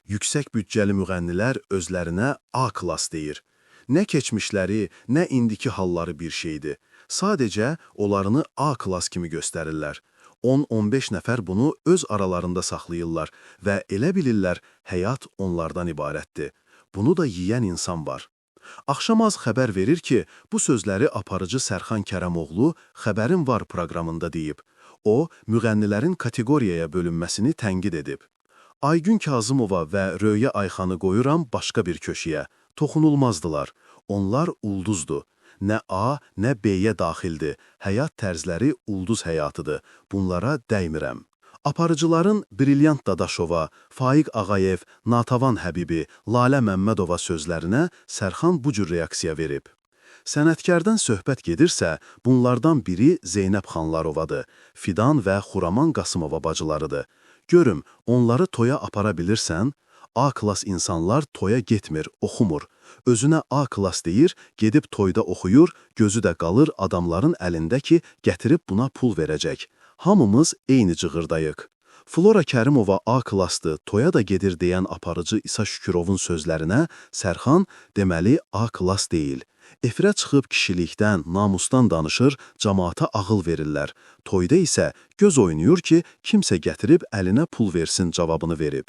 Yüksək büdcəli müğənnilər özlərinə A klass deyir. Nə keçmişləri, nə indiki halları bir şeydir. Sadəcə onlarını A klass kimi göstərirlər. 10-15 nəfər bunu öz aralarında saxlayırlar və elə bilirlər həyat onlardan ibarətdir. Bunu da yeyən insan var. Axşamaz xəbər verir ki, bu sözləri aparıcı Sərxan Kərəmoğlu Xəbərin Var proqramında deyib. O, müğənnilərin kateqoriyaya bölünməsini tənqid edib. Aygün Kazımova və Röya Ayxanı qoyuram başqa bir köşəyə. Toxunulmazdılar. Onlar ulduzdur. Nə A, nə B-yə daxildir. Həyat tərzləri ulduz həyatıdır. Bunlara dəymirəm. Aparıcıların Brilyant Dadaşova, Faiq Ağayev, Natavan Həbibi, Lalə Məmmədova sözlərinə Sərxan bu cür reaksiya verib. Sənətkardan söhbət gedirsə, bunlardan biri Zeynəb Xanlarovadır. Fidan və Xuraman Qasımova bacılarıdır. Görüm, onları toya apara bilirsən? A klass insanlar toya getmir, oxumur. Özünə A klass deyir, gedib toyda oxuyur, gözü də qalır adamların əlində ki, gətirib buna pul verəcək. Hamımız eyni cığırdayıq. Flora Kərimova A klassdır, toya da gedir deyən aparıcı İsa Şükürovun sözlərinə Sərxan deməli A klass deyil. Efirə çıxıb kişilikdən, namusdan danışır, cəmaata ağıl verirlər. Toyda isə göz oynayır ki, kimsə gətirib əlinə pul versin cavabını verib.